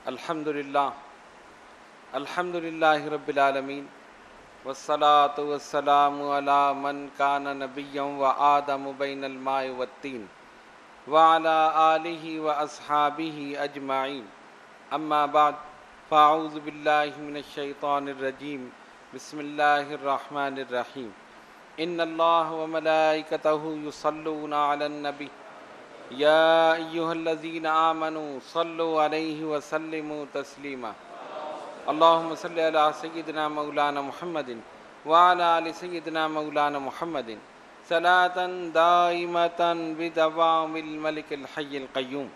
الحمدللہ رب العالمین والصلاة والسلام علی من کان نبیا وآدم بین الماء والطین وعلی آلہ واصحابہ اجمعین اما بعد فاعوذ باللہ من الشیطان الرجیم بسم اللہ الرحمن الرحیم ان اللہ وملائکتہ یصلون علی النبی یا ایہا الذین آمنوا صلوا علیہ وسلموا تسلیما اللہم صلی علی سیدنا مولانا محمد وعلی آل سیدنا مولانا محمد صلاۃ دائمۃ بدوام الملک الحی القیوم۔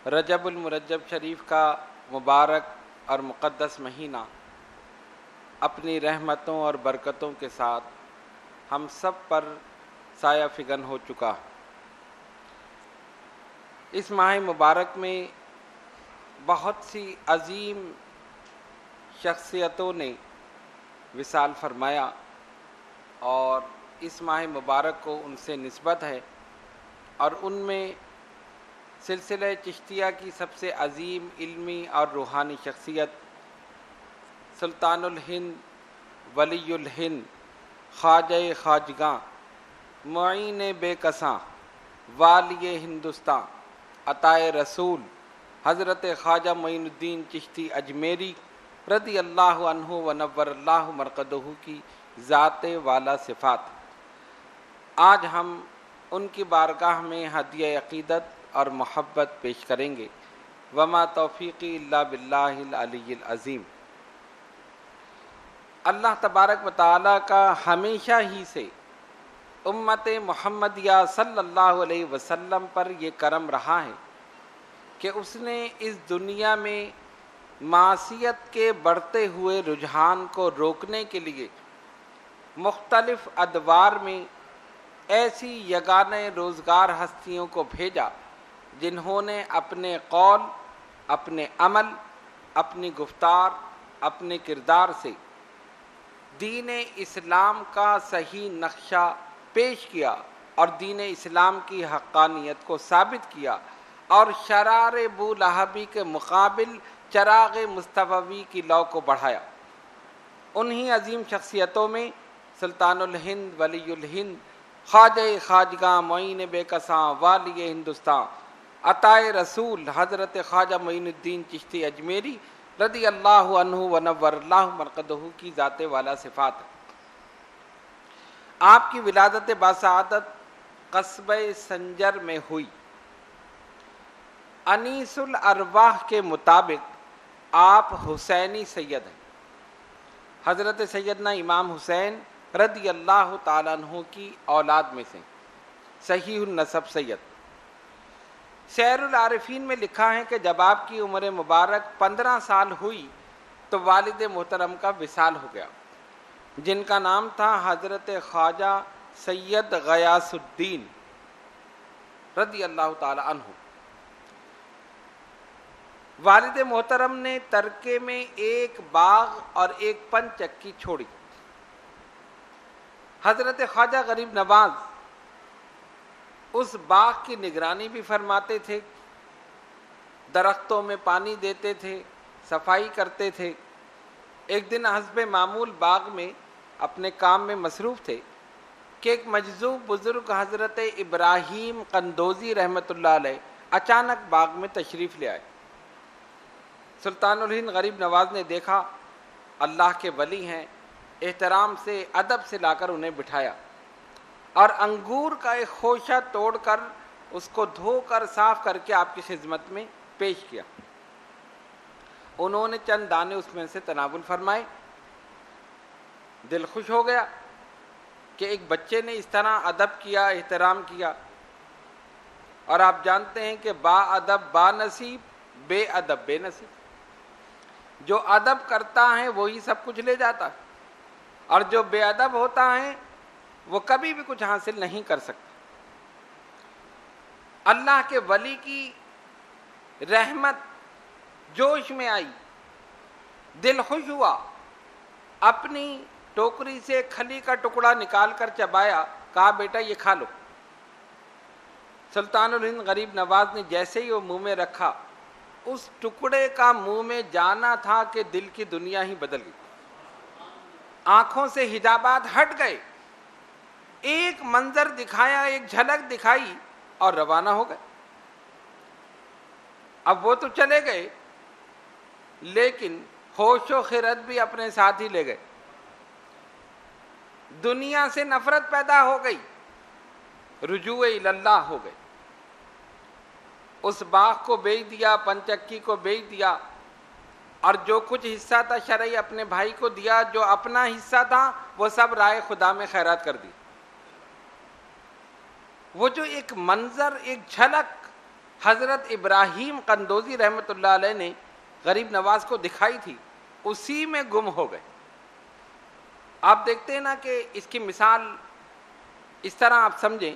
رجب المرجب شریف کا مبارک اور مقدس مہینہ اپنی رحمتوں اور برکتوں کے ساتھ ہم سب پر سایہ فگن ہو چکا۔ اس ماہ مبارک میں بہت سی عظیم شخصیتوں نے وصال فرمایا اور اس ماہ مبارک کو ان سے نسبت ہے، اور ان میں سلسلہ چشتیہ کی سب سے عظیم علمی اور روحانی شخصیت سلطان الہند ولی الہند خواجہ خواجگاں معین بے کساں والی ہندوستان عطائے رسول حضرت خواجہ معین الدین چشتی اجمیری رضی اللہ عنہ ونور اللہ مرقدہ کی ذات والا صفات، آج ہم ان کی بارگاہ میں ہدیہ عقیدت اور محبت پیش کریں گے۔ وما توفیقی الا باللہ العلی العظیم۔ اللہ تبارک و تعالیٰ کا ہمیشہ ہی سے امت محمدیہ صلی اللہ علیہ وسلم پر یہ کرم رہا ہے کہ اس نے اس دنیا میں معصیت کے بڑھتے ہوئے رجحان کو روکنے کے لیے مختلف ادوار میں ایسی یگانہ روزگار ہستیوں کو بھیجا جنہوں نے اپنے قول، اپنے عمل، اپنی گفتار، اپنے کردار سے دین اسلام کا صحیح نقشہ پیش کیا اور دین اسلام کی حقانیت کو ثابت کیا، اور شرار بولہبی کے مقابل چراغ مصطفی کی لو کو بڑھایا۔ انہی عظیم شخصیتوں میں سلطان الہند ولی الہند خواجہ خواجگاں معین بے کساں والی ہندوستان عطائے رسول حضرت خواجہ معین الدین چشتی اجمیری رضی اللہ عنہ ونور اللہ مرقدہ کی ذات والا صفات ہے۔ آپ کی ولادت باسعادت قصبہ سنجر میں ہوئی۔ انیس الارواح کے مطابق آپ حسینی سید ہیں، حضرت سیدنا امام حسین رضی اللہ تعالیٰ عنہ کی اولاد میں سے، صحیح النسب سید۔ سیر العارفین میں لکھا ہے کہ جب آپ کی عمر مبارک 15 سال ہوئی تو والد محترم کا وصال ہو گیا، جن کا نام تھا حضرت خواجہ سید غیاث الدین رضی اللہ تعالی عنہ۔ والد محترم نے ترکے میں ایک باغ اور ایک پن چکی چھوڑی۔ حضرت خواجہ غریب نواز اس باغ کی نگرانی بھی فرماتے تھے، درختوں میں پانی دیتے تھے، صفائی کرتے تھے۔ ایک دن حسب معمول باغ میں اپنے کام میں مصروف تھے کہ ایک مجذوب بزرگ حضرت ابراہیم قندوزی رحمۃ اللہ علیہ اچانک باغ میں تشریف لے آئے۔ سلطان الہند غریب نواز نے دیکھا اللہ کے ولی ہیں، احترام سے ادب سے لا کر انہیں بٹھایا اور انگور کا ایک خوشہ توڑ کر اس کو دھو کر صاف کر کے آپ کی خدمت میں پیش کیا۔ انہوں نے چند دانے اس میں سے تناول فرمائے۔ دل خوش ہو گیا کہ ایک بچے نے اس طرح ادب کیا، احترام کیا، اور آپ جانتے ہیں کہ با ادب با نصیب، بے ادب بے نصیب۔ جو ادب کرتا ہے وہی سب کچھ لے جاتا ہے، اور جو بے ادب ہوتا ہے وہ کبھی بھی کچھ حاصل نہیں کر سکتا۔ اللہ کے ولی کی رحمت جوش میں آئی، دل خوش ہوا، اپنی ٹوکری سے کھلی کا ٹکڑا نکال کر چبایا، کہا بیٹا یہ کھا لو۔ سلطان الہند غریب نواز نے جیسے ہی وہ منہ میں رکھا، اس ٹکڑے کا منہ میں جانا تھا کہ دل کی دنیا ہی بدل گئی، آنکھوں سے حجابات ہٹ گئے، ایک منظر دکھایا، ایک جھلک دکھائی اور روانہ ہو گئے۔ اب وہ تو چلے گئے لیکن ہوش و خرد بھی اپنے ساتھ ہی لے گئے۔ دنیا سے نفرت پیدا ہو گئی، رجوع اللہ ہو گئے۔ اس باغ کو بیچ دیا، پنچکی کو بیچ دیا، اور جو کچھ حصہ تھا شرعی اپنے بھائی کو دیا، جو اپنا حصہ تھا وہ سب رائے خدا میں خیرات کر دی۔ وہ جو ایک منظر، ایک جھلک حضرت ابراہیم قندوزی رحمۃ اللہ علیہ نے غریب نواز کو دکھائی تھی، اسی میں گم ہو گئے۔ آپ دیکھتے ہیں نا کہ اس کی مثال اس طرح آپ سمجھیں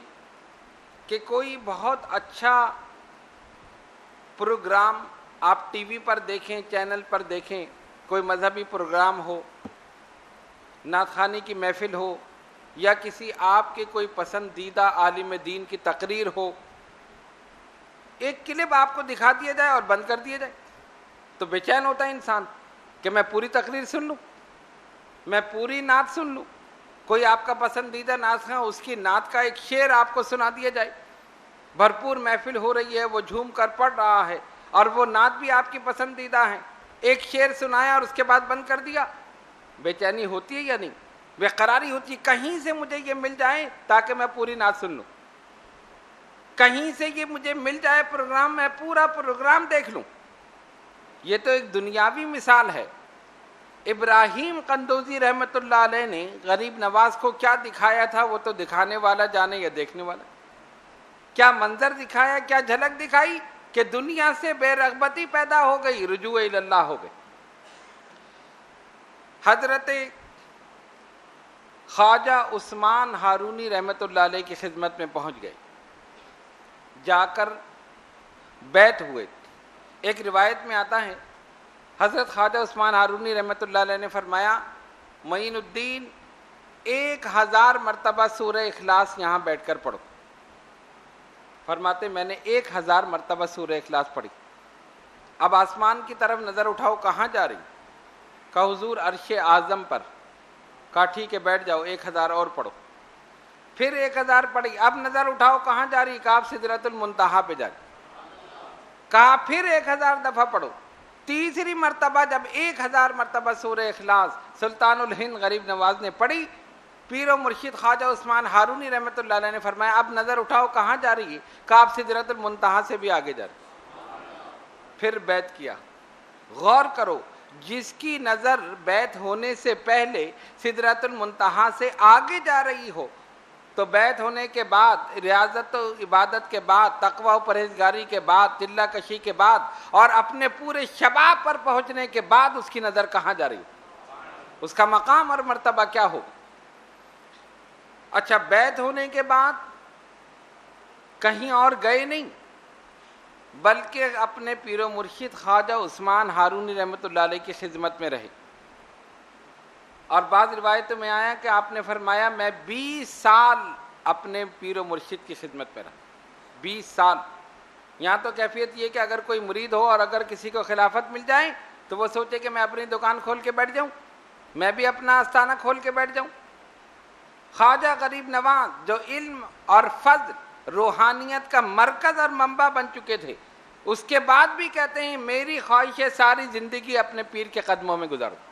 کہ کوئی بہت اچھا پروگرام آپ ٹی وی پر دیکھیں، چینل پر دیکھیں، کوئی مذہبی پروگرام ہو، نعت خوانی کی محفل ہو، یا کسی آپ کے کوئی پسندیدہ عالم دین کی تقریر ہو، ایک کلپ آپ کو دکھا دیا جائے اور بند کر دیا جائے تو بے چین ہوتا ہے انسان کہ میں پوری تقریر سن لوں، میں پوری نعت سن لوں۔ کوئی آپ کا پسندیدہ نعت خواں، اس کی نعت کا ایک شعر آپ کو سنا دیا جائے، بھرپور محفل ہو رہی ہے، وہ جھوم کر پڑھ رہا ہے اور وہ نعت بھی آپ کی پسندیدہ ہے، ایک شعر سنایا اور اس کے بعد بند کر دیا، بے چینی ہوتی ہے یا نہیں؟ بے قراری ہوتی ہے، کہیں سے مجھے یہ مل جائے تاکہ میں پوری نعت سن لوں، کہیں سے یہ مجھے مل جائے پروگرام، میں پورا پروگرام دیکھ لوں۔ یہ تو ایک دنیاوی مثال ہے۔ ابراہیم قندوزی رحمۃ اللہ علیہ نے غریب نواز کو کیا دکھایا تھا، وہ تو دکھانے والا جانے یا دیکھنے والا۔ کیا منظر دکھایا، کیا جھلک دکھائی کہ دنیا سے بے رغبتی پیدا ہو گئی، رجوع اللہ ہو گئے۔ حضرت خواجہ عثمان ہارونی رحمۃ اللہ علیہ کی خدمت میں پہنچ گئے، جا کر بیعت ہوئے۔ ایک روایت میں آتا ہے حضرت خواجہ عثمان ہارونی رحمۃ اللہ علیہ نے فرمایا، معین الدین 1000 مرتبہ سورہ اخلاص یہاں بیٹھ کر پڑھو۔ فرماتے میں نے 1000 مرتبہ سورہ اخلاص پڑھی۔ اب آسمان کی طرف نظر اٹھاؤ، کہاں جا رہی؟ کہا حضور عرش اعظم پر۔ کہا ٹھیک ہے بیٹھ جاؤ، 1000 اور پڑھو۔ پھر 1000 پڑھی، اب نظر اٹھاؤ کہاں جا رہی؟ کہا آپ سدرۃ المنتہا پہ جا رہی۔ کہا پھر 1000 دفعہ پڑھو۔ تیسری مرتبہ جب 1000 مرتبہ سورہ اخلاص سلطان الہند غریب نواز نے پڑھی، پیر و مرشد خواجہ عثمان ہارونی رحمۃ اللہ علیہ نے فرمایا اب نظر اٹھاؤ کہاں جا رہی ہے؟ کہا آپ سدرۃ المنتہا سے بھی آگے جا رہی۔ پھر بیعت کیا۔ غور کرو، جس کی نظر بیعت ہونے سے پہلے سدرۃ المنتہا سے آگے جا رہی ہو، تو بیعت ہونے کے بعد، ریاضت و عبادت کے بعد، تقوی و پرہیزگاری کے بعد، تلہ کشی کے بعد، اور اپنے پورے شباب پر پہنچنے کے بعد اس کی نظر کہاں جا رہی ہو؟ اس کا مقام اور مرتبہ کیا ہو؟ اچھا، بیعت ہونے کے بعد کہیں اور گئے نہیں، بلکہ اپنے پیر و مرشد خواجہ عثمان ہارونی رحمۃ اللہ علیہ کی خدمت میں رہے۔ اور بعض روایتوں میں آیا کہ آپ نے فرمایا میں 20 سال اپنے پیر و مرشد کی خدمت میں رہا۔ 20 سال۔ یہاں تو کیفیت یہ کہ اگر کوئی مرید ہو اور اگر کسی کو خلافت مل جائے تو وہ سوچے کہ میں اپنی دکان کھول کے بیٹھ جاؤں، میں بھی اپنا آستانہ کھول کے بیٹھ جاؤں۔ خواجہ غریب نواز جو علم اور فضل، روحانیت کا مرکز اور منبع بن چکے تھے، اس کے بعد بھی کہتے ہیں میری خواہش ہے ساری زندگی اپنے پیر کے قدموں میں گزاروں۔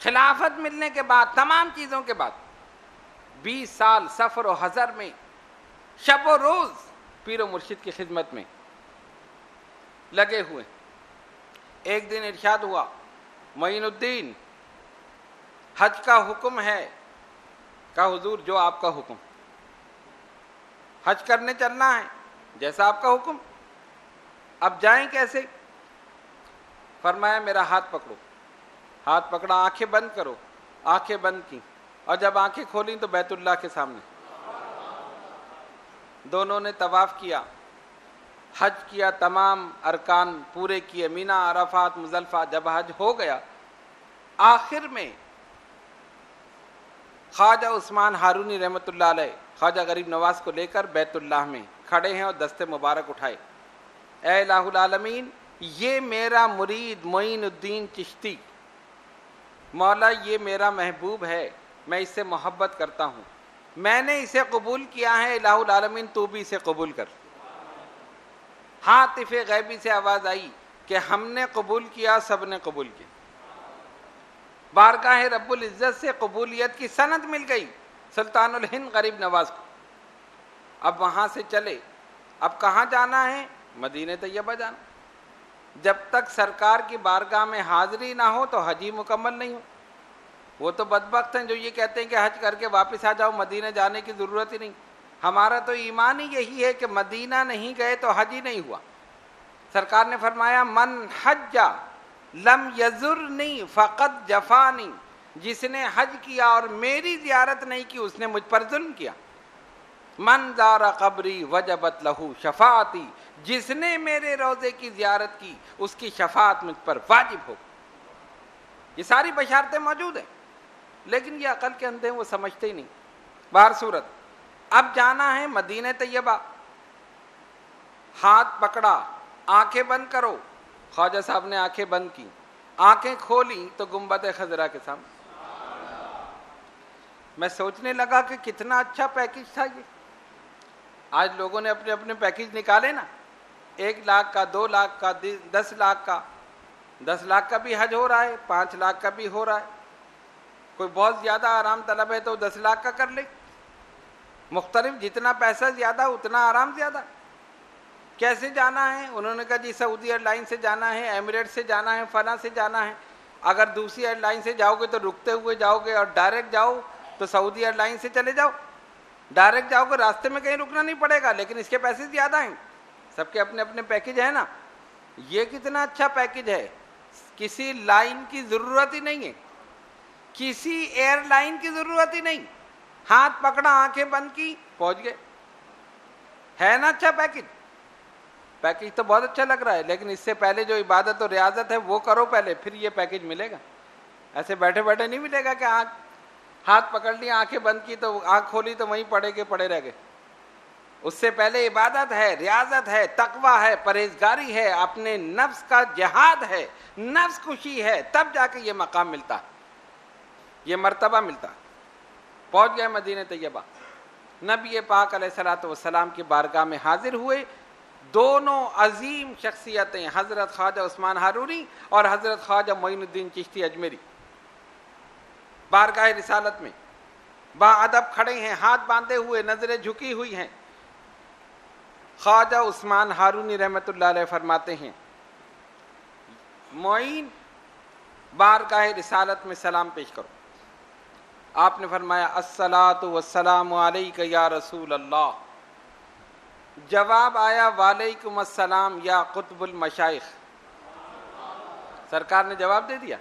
خلافت ملنے کے بعد، تمام چیزوں کے بعد 20 سال سفر و حضر میں شب و روز پیر و مرشد کی خدمت میں لگے ہوئے۔ ایک دن ارشاد ہوا، معین الدین حج کا حکم ہے۔ کہا حضور جو آپ کا حکم، حج کرنے چلنا ہے، جیسا آپ کا حکم۔ اب جائیں کیسے؟ فرمایا میرا ہاتھ پکڑو۔ ہاتھ پکڑا، آنکھیں بند کرو۔ آنکھیں بند کی، اور جب آنکھیں کھولیں تو بیت اللہ کے سامنے دونوں نے طواف کیا، حج کیا، تمام ارکان پورے کیے، مینا، عرفات، مزدلفہ۔ جب حج ہو گیا، آخر میں خواجہ عثمان ہارونی رحمۃ اللہ علیہ خواجہ غریب نواز کو لے کر بیت اللہ میں کھڑے ہیں اور دست مبارک اٹھائے، اے الہ العالمین یہ میرا مرید معین الدین چشتی، مولا یہ میرا محبوب ہے، میں اس سے محبت کرتا ہوں، میں نے اسے قبول کیا ہے، الہ العالمین تو بھی اسے قبول کر۔ ہاتف غیبی سے آواز آئی کہ ہم نے قبول کیا، سب نے قبول کیا، بارگاہ رب العزت سے قبولیت کی سند مل گئی سلطان الہند غریب نواز کو۔ اب وہاں سے چلے، اب کہاں جانا ہے؟ مدینہ طیبہ جانا۔ جب تک سرکار کی بارگاہ میں حاضری نہ ہو تو حج ہی مکمل نہیں ہو۔ وہ تو بدبخت ہیں جو یہ کہتے ہیں کہ حج کر کے واپس آ جاؤ، مدینہ جانے کی ضرورت ہی نہیں۔ ہمارا تو ایمان ہی یہی ہے کہ مدینہ نہیں گئے تو حج ہی نہیں ہوا۔ سرکار نے فرمایا من حج لم یزرنی فقط جفانی، جس نے حج کیا اور میری زیارت نہیں کی اس نے مجھ پر ظلم کیا۔ من زار قبری وجبت لہو شفاعتی، جس نے میرے روضے کی زیارت کی اس کی شفاعت مجھ پر واجب ہو۔ یہ ساری بشارتیں موجود ہیں، لیکن یہ عقل کے اندھے وہ سمجھتے ہی نہیں۔ بہر صورت اب جانا ہے مدینہ طیبہ، ہاتھ پکڑا، آنکھیں بند کرو، خواجہ صاحب نے آنکھیں بند کی، آنکھیں کھولی تو گنبد خضرا کے سامنے۔ میں سوچنے لگا کہ کتنا اچھا پیکج تھا یہ۔ آج لوگوں نے اپنے اپنے پیکج نکالے نا، 1 لاکھ کا، 2 لاکھ کا، 10 لاکھ کا، 10 لاکھ کا بھی حج ہو رہا ہے، 5 لاکھ کا بھی ہو رہا ہے۔ کوئی بہت زیادہ آرام طلب ہے تو 10 لاکھ کا کر لے۔ مختلف، جتنا پیسہ زیادہ اتنا آرام زیادہ۔ کیسے جانا ہے؟ انہوں نے کہا جی سعودی ایئر لائن سے جانا ہے، ایمریٹ سے جانا ہے، فلاں سے جانا ہے۔ اگر دوسری ایئر لائن سے جاؤ گے تو رکتے ہوئے جاؤ گے، اور ڈائریکٹ جاؤ تو سعودی ایئر لائن سے چلے جاؤ، ڈائریکٹ جاؤ گے راستے میں کہیں رکنا نہیں پڑے گا، لیکن اس کے پیسے زیادہ ہیں۔ سب کے اپنے اپنے پیکج ہیں نا۔ یہ کتنا اچھا پیکج ہے، کسی لائن کی ضرورت ہی نہیں ہے، کسی ایئر لائن کی ضرورت ہی نہیں۔ ہاتھ پکڑا، آنکھیں بند کی، پہنچ گئے۔ ہے نا اچھا پیکج؟ پیکج تو بہت اچھا لگ رہا ہے، لیکن اس سے پہلے جو عبادت اور ریاضت ہے وہ کرو پہلے، پھر یہ پیکج ملے گا۔ ایسے بیٹھے بیٹھے نہیں ملے گا کہ ہاتھ پکڑ لیا، آنکھیں بند کی تو آنکھ کھولی تو وہیں پڑے کے پڑے رہ گئے۔ اس سے پہلے عبادت ہے، ریاضت ہے، تقویٰ ہے، پرہیزگاری ہے، اپنے نفس کا جہاد ہے، نفس کشی ہے، تب جا کے یہ مقام ملتا ہے، یہ مرتبہ ملتا ہے۔ پہنچ گئے مدینہ طیبہ، نبی پاک علیہ الصلوۃ والسلام کی بارگاہ میں حاضر ہوئے۔ دونوں عظیم شخصیتیں، حضرت خواجہ عثمان ہارونی اور حضرت خواجہ معین الدین چشتی اجمیری، بارگاہ رسالت میں باادب کھڑے ہیں، ہاتھ باندھے ہوئے، نظریں جھکی ہوئی ہیں۔ خواجہ عثمان ہارونی رحمۃ اللہ علیہ فرماتے ہیں معین بارگاہ رسالت میں سلام پیش کرو۔ آپ نے فرمایا الصلاۃ والسلام علیک یا رسول اللہ۔ جواب آیا وعلیکم السلام یا قطب المشائخ۔ سرکار نے جواب دے دیا۔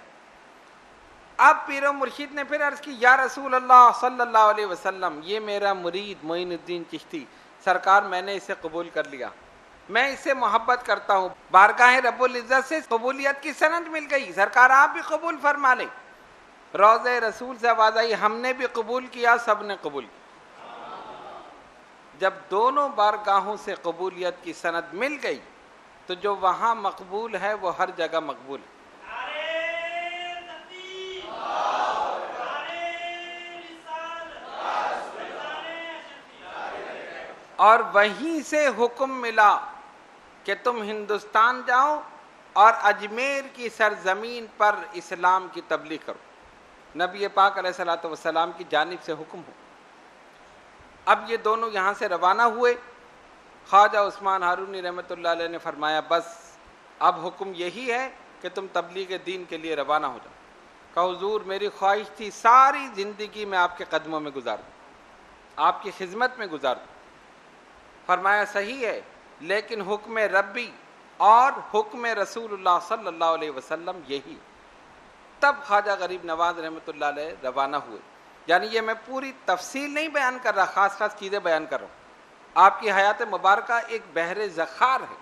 اب پیر و مرشد نے پھر عرض کی یا رسول اللہ صلی اللہ علیہ وسلم، یہ میرا مرید معین الدین چشتی، سرکار میں نے اسے قبول کر لیا، میں اسے محبت کرتا ہوں، بارگاہ رب العزت سے قبولیت کی سند مل گئی، سرکار آپ بھی قبول فرما لیں۔ روضہ رسول سے آواز آئی ہم نے بھی قبول کیا، سب نے قبول کیا۔ جب دونوں بارگاہوں سے قبولیت کی سند مل گئی تو جو وہاں مقبول ہے وہ ہر جگہ مقبول ہے۔ اور وہیں سے حکم ملا کہ تم ہندوستان جاؤ اور اجمیر کی سرزمین پر اسلام کی تبلیغ کرو، نبی پاک علیہ الصلوۃ والسلام کی جانب سے حکم ہو۔ اب یہ دونوں یہاں سے روانہ ہوئے۔ خواجہ عثمان ہارونی رحمۃ اللہ علیہ نے فرمایا بس اب حکم یہی ہے کہ تم تبلیغ دین کے لیے روانہ ہو جاؤ۔ کہا حضور میری خواہش تھی ساری زندگی میں آپ کے قدموں میں گزار دوں، آپ کی خدمت میں گزار دوں۔ فرمایا صحیح ہے، لیکن حکم ربی اور حکم رسول اللہ صلی اللہ علیہ وسلم یہی۔ تب خواجہ غریب نواز رحمۃ اللہ علیہ روانہ ہوئے۔ یعنی یہ میں پوری تفصیل نہیں بیان کر رہا، خاص خاص چیزیں بیان کر رہا ہوں۔ آپ کی حیات مبارکہ ایک بحر ذخار ہے،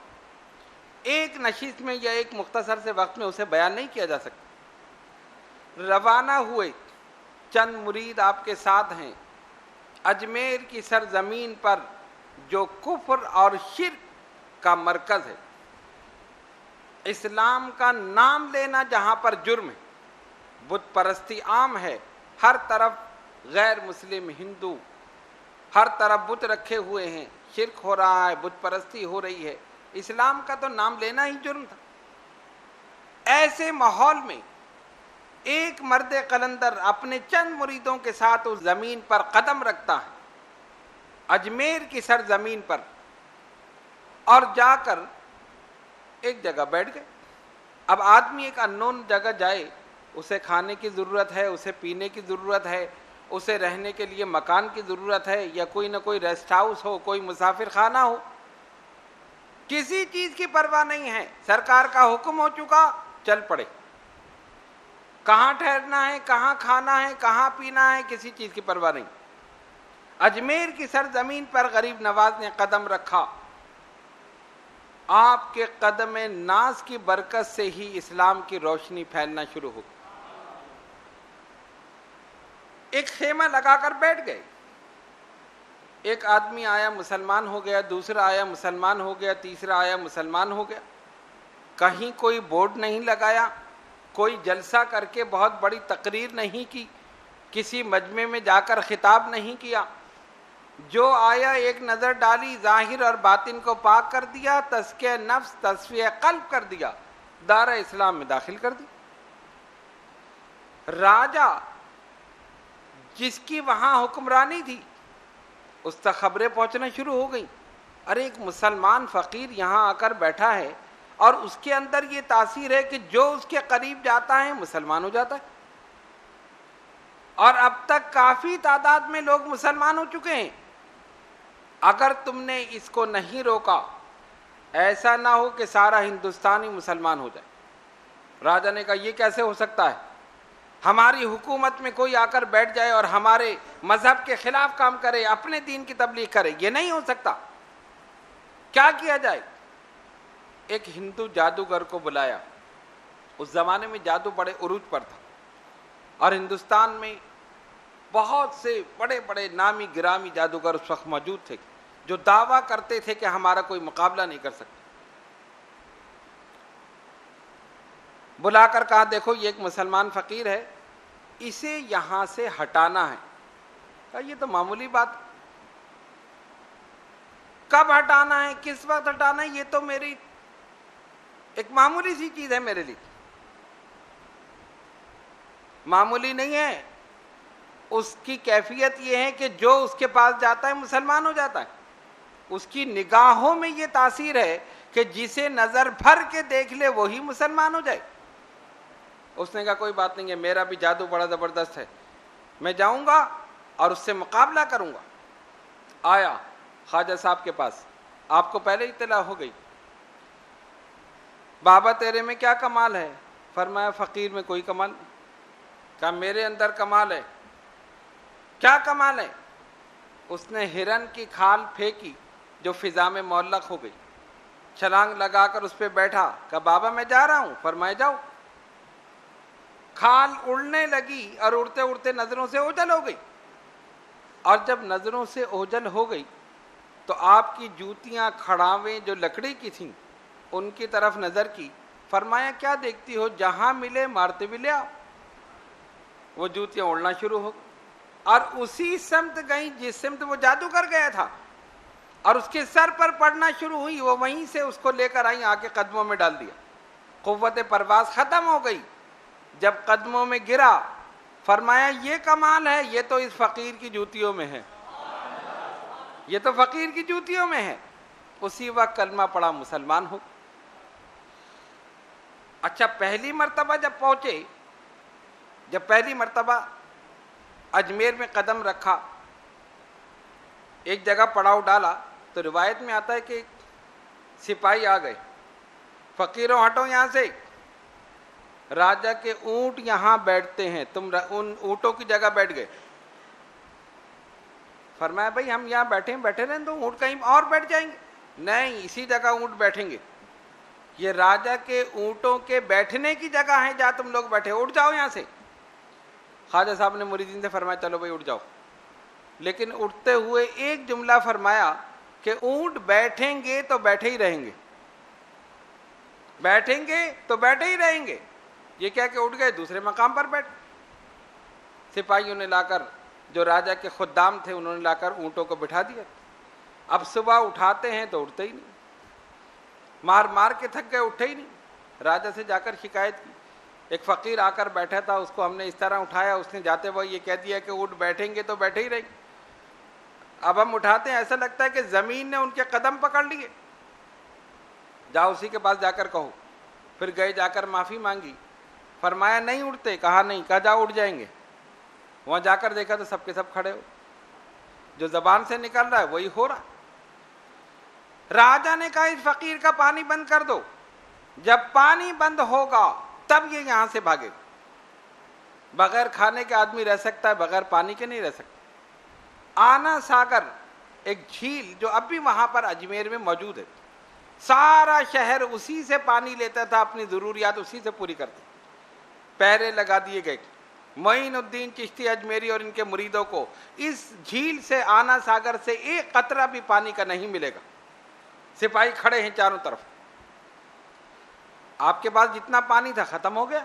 ایک نشست میں یا ایک مختصر سے وقت میں اسے بیان نہیں کیا جا سکتا۔ روانہ ہوئے، چند مرید آپ کے ساتھ ہیں، اجمیر کی سرزمین پر جو کفر اور شرک کا مرکز ہے. اسلام کا نام لینا جہاں پر جرم ہے، بت پرستی عام ہے، ہر طرف غیر مسلم ہندو ہر طرف بت رکھے ہوئے ہیں، شرک ہو رہا ہے، بت پرستی ہو رہی ہے، اسلام کا تو نام لینا ہی جرم تھا. ایسے ماحول میں ایک مرد قلندر اپنے چند مریدوں کے ساتھ اس زمین پر قدم رکھتا ہے، اجمیر کی سرزمین پر، اور جا کر ایک جگہ بیٹھ گئے. اب آدمی ایک اننون جگہ جائے، اسے کھانے کی ضرورت ہے، اسے پینے کی ضرورت ہے، اسے رہنے کے لیے مکان کی ضرورت ہے، یا کوئی نہ کوئی ریسٹ ہاؤس ہو، کوئی مسافر خانہ ہو، کسی چیز کی پرواہ نہیں ہے. سرکار کا حکم ہو چکا، چل پڑے. کہاں ٹھہرنا ہے، کہاں کھانا ہے، کہاں پینا ہے، کسی چیز کی پرواہ نہیں. اجمیر کی سرزمین پر غریب نواز نے قدم رکھا. آپ کے قدم ناز کی برکت سے ہی اسلام کی روشنی پھیلنا شروع ہو گئی. ایک خیمہ لگا کر بیٹھ گئے. ایک آدمی آیا مسلمان ہو گیا، دوسرا آیا مسلمان ہو گیا، تیسرا آیا مسلمان ہو گیا. کہیں کوئی بورڈ نہیں لگایا، کوئی جلسہ کر کے بہت بڑی تقریر نہیں کی، کسی مجمع میں جا کر خطاب نہیں کیا. جو آیا ایک نظر ڈالی، ظاہر اور باطن کو پاک کر دیا، تزکیہ نفس تصفیہ قلب کر دیا، دار اسلام میں داخل کر دی. راجہ جس کی وہاں حکمرانی تھی، اس تک خبریں پہنچنا شروع ہو گئیں. ارے ایک مسلمان فقیر یہاں آ کر بیٹھا ہے، اور اس کے اندر یہ تاثیر ہے کہ جو اس کے قریب جاتا ہے مسلمان ہو جاتا ہے. اور اب تک کافی تعداد میں لوگ مسلمان ہو چکے ہیں. اگر تم نے اس کو نہیں روکا، ایسا نہ ہو کہ سارا ہندوستان ہی مسلمان ہو جائے. راجا نے کہا یہ کیسے ہو سکتا ہے؟ ہماری حکومت میں کوئی آ کر بیٹھ جائے اور ہمارے مذہب کے خلاف کام کرے، اپنے دین کی تبلیغ کرے، یہ نہیں ہو سکتا. کیا کیا جائے؟ ایک ہندو جادوگر کو بلایا. اس زمانے میں جادو بڑے عروج پر تھا، اور ہندوستان میں بہت سے بڑے بڑے نامی گرامی جادوگر اس وقت موجود تھے جو دعویٰ کرتے تھے کہ ہمارا کوئی مقابلہ نہیں کر سکتا. بلا کر کہا دیکھو یہ ایک مسلمان فقیر ہے، اسے یہاں سے ہٹانا ہے. کہا یہ تو معمولی بات، کب ہٹانا ہے، کس وقت ہٹانا ہے، یہ تو میری ایک معمولی سی چیز ہے، میرے لیے معمولی نہیں ہے. اس کی کیفیت یہ ہے کہ جو اس کے پاس جاتا ہے مسلمان ہو جاتا ہے. اس کی نگاہوں میں یہ تاثیر ہے کہ جسے نظر بھر کے دیکھ لے وہی مسلمان ہو جائے. اس نے کہا کوئی بات نہیں ہے، میرا بھی جادو بڑا زبردست ہے، میں جاؤں گا اور اس سے مقابلہ کروں گا. آیا خواجہ صاحب کے پاس، آپ کو پہلے اطلاع ہو گئی. بابا تیرے میں کیا کمال ہے؟ فرمایا فقیر میں کوئی کمال نہیں. کہا میرے اندر کمال ہے. کیا کمال ہے؟ اس نے ہرن کی کھال پھینکی جو فضا میں معلق ہو گئی، چھلانگ لگا کر اس پہ بیٹھا. کہا بابا میں جا رہا ہوں. فرمایا جاؤ. کھال اڑنے لگی اور اڑتے اڑتے نظروں سے اوجھل ہو گئی. اور جب نظروں سے اوجھل ہو گئی تو آپ کی جوتیاں کھڑاویں جو لکڑی کی تھیں ان کی طرف نظر کی. فرمایا کیا دیکھتی ہو؟ جہاں ملے مارتے بھی لے آؤ. وہ جوتیاں اڑنا شروع ہو گئی اور اسی سمت گئیں جس سمت وہ جادوگر گیا تھا، اور اس کے سر پر پڑنا شروع ہوئی. وہ وہیں سے اس کو لے کر آئیں، آ کے قدموں میں ڈال دیا. قوت پرواز ختم ہو گئی. جب قدموں میں گرا فرمایا یہ کمال ہے، یہ تو اس فقیر کی جوتیوں میں ہے، یہ تو فقیر کی جوتیوں میں ہے. اسی وقت کلمہ پڑا، مسلمان ہو. اچھا پہلی مرتبہ جب پہنچے، جب پہلی مرتبہ اجمیر میں قدم رکھا، ایک جگہ پڑاؤ ڈالا، تو روایت میں آتا ہے کہ سپاہی آ گئے، فقیروں ہٹو یہاں سے، راجہ کے اونٹ یہاں بیٹھتے ہیں، تم ان اونٹوں کی جگہ بیٹھ گئے. فرمایا بھائی ہم یہاں بیٹھے رہیں تو اونٹ کہیں اور بیٹھ جائیں گے؟ نہیں، اسی جگہ اونٹ بیٹھیں گے. یہ راجہ کے اونٹوں کے بیٹھنے کی جگہ ہے جہاں تم لوگ بیٹھے، اٹھ جاؤ یہاں سے. خواجہ صاحب نے مریدین سے فرمایا چلو بھائی اٹھ جاؤ. لیکن اٹھتے ہوئے ایک جملہ فرمایا کہ اونٹ بیٹھیں گے تو بیٹھے ہی رہیں گے، بیٹھیں گے تو بیٹھے ہی رہیں گے۔ یہ کیا کہ اٹھ گئے دوسرے مقام پر بیٹھ، سپاہیوں نے لا کر، جو راجا کے خدام تھے انہوں نے لا کر اونٹوں کو بٹھا دیا۔ اب صبح اٹھاتے ہیں تو اٹھتے ہی نہیں، مار مار کے تھک گئے، اٹھے ہی نہیں۔ راجا سے جا کر شکایت کی، ایک فقیر آ کر بیٹھا تھا، اس کو ہم نے اس طرح اٹھایا، اس نے جاتے وقت یہ کہہ دیا کہ اونٹ بیٹھیں گے تو بیٹھے ہی رہیں گے۔ اب ہم اٹھاتے ہیں، ایسا لگتا ہے کہ زمین نے ان کے قدم پکڑ لیے۔ جاؤ اسی کے پاس جا کر کہو۔ پھر گئے، جا کر معافی مانگی، فرمایا نہیں اٹھتے، کہا نہیں، کہا جاؤ اٹھ جائیں گے۔ وہاں جا کر دیکھا تو سب کے سب کھڑے ہو، جو زبان سے نکل رہا ہے وہی ہو رہا۔ راجا نے کہا اس فقیر کا پانی بند کر دو، جب پانی بند ہوگا تب یہ یہاں سے بھاگے۔ بغیر کھانے کے آدمی رہ سکتا ہے، بغیر پانی کے نہیں رہ سکتا۔ آنا ساگر ایک جھیل جو اب بھی وہاں پر اجمیر میں موجود ہے، سارا شہر اسی سے پانی لیتا تھا، اپنی ضروریات اسی سے پوری کرتے۔ پہرے لگا دیے گئے، معین الدین چشتی اجمیری اور ان کے مریدوں کو اس جھیل سے، آنا ساگر سے ایک قطرہ بھی پانی کا نہیں ملے گا۔ سپاہی کھڑے ہیں چاروں طرف، آپ کے پاس جتنا پانی تھا ختم ہو گیا۔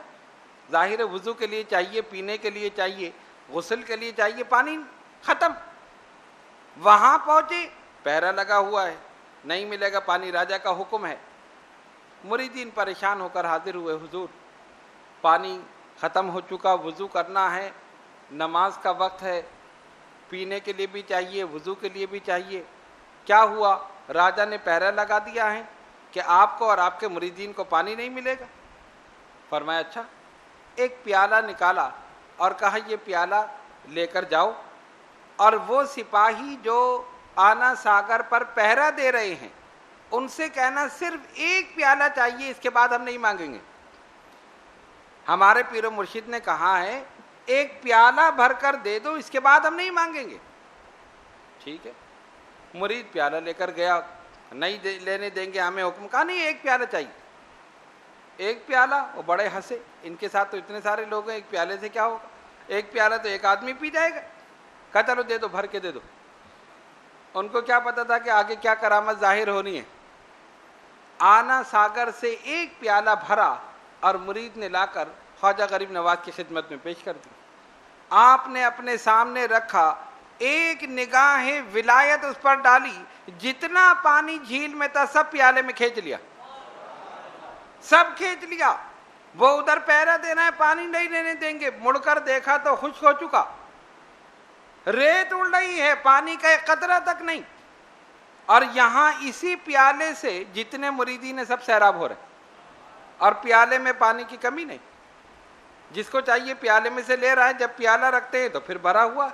ظاہر وضو کے لیے چاہیے، پینے کے لیے چاہیے، غسل کے لیے چاہیے، پانی ختم۔ وہاں پہنچے، پہرا لگا ہوا ہے، نہیں ملے گا پانی، راجا کا حکم ہے۔ مریدین پریشان ہو کر حاضر ہوئے، حضور پانی ختم ہو چکا، وضو کرنا ہے، نماز کا وقت ہے، پینے کے لیے بھی چاہیے، وضو کے لیے بھی چاہیے، کیا ہوا؟ راجا نے پہرا لگا دیا ہے کہ آپ کو اور آپ کے مریدین کو پانی نہیں ملے گا۔ فرمایا اچھا۔ ایک پیالہ نکالا اور کہا یہ پیالہ لے کر جاؤ، اور وہ سپاہی جو آنا ساگر پر پہرا دے رہے ہیں ان سے کہنا صرف ایک پیالہ چاہیے، اس کے بعد ہم نہیں مانگیں گے۔ ہمارے پیر و مرشد نے کہا ہے ایک پیالہ بھر کر دے دو، اس کے بعد ہم نہیں مانگیں گے۔ ٹھیک ہے، مرید پیالہ لے کر گیا، نہیں لینے دیں گے ہمیں حکم، کہا نہیں ایک پیالہ چاہیے، ایک پیالہ۔ وہ بڑے ہنسے، ان کے ساتھ تو اتنے سارے لوگ ہیں، ایک پیالے سے کیا ہوگا، ایک پیالہ تو ایک آدمی پی جائے گا۔ کہا چلو دے دو، بھر کے دے دو۔ ان کو کیا پتا تھا کہ آگے کیا کرامت ظاہر ہونی ہے۔ آنا ساگر سے ایک پیالہ بھرا اور مرید نے لا کر خواجہ غریب نواز کی خدمت میں پیش کر دی۔ آپ نے اپنے سامنے رکھا، ایک نگاہ ولایت اس پر ڈالی، جتنا پانی جھیل میں تھا سب پیالے میں کھینچ لیا، سب کھینچ لیا۔ وہ ادھر پہرا دینا ہے، پانی نہیں لینے دیں گے، مڑ کر دیکھا تو خشک ہو چکا، ریت اڑ رہی ہے، پانی کا ایک قطرہ تک نہیں۔ اور یہاں اسی پیالے سے جتنے مریدین ہیں سب سیراب ہو رہے، اور پیالے میں پانی کی کمی نہیں، جس کو چاہیے پیالے میں سے لے رہا ہے۔ جب پیالہ رکھتے ہیں تو پھر بھرا ہوا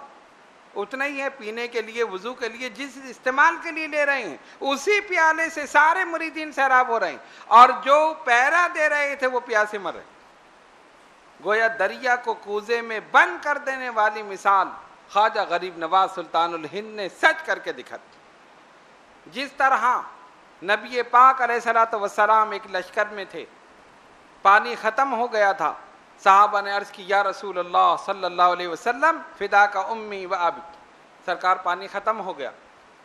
اتنا ہی ہے، پینے کے لیے، وضو کے لیے، جس استعمال کے لیے لے رہے ہیں اسی پیالے سے سارے مریدین سیراب ہو رہے ہیں، اور جو پیرا دے رہے تھے وہ پیاسے مر رہے۔ گویا دریا کو کوزے میں بند کر دینے والی مثال خواجہ غریب نواز سلطان الہند نے سچ کر کے دکھا دی۔ جس طرح نبی پاک علیہ الصلوۃ والسلام ایک لشکر میں تھے، پانی ختم ہو گیا تھا، صحابہ نے عرض کی یا رسول اللہ صلی اللہ علیہ وسلم فدا کا امی و ابی، سرکار پانی ختم ہو گیا۔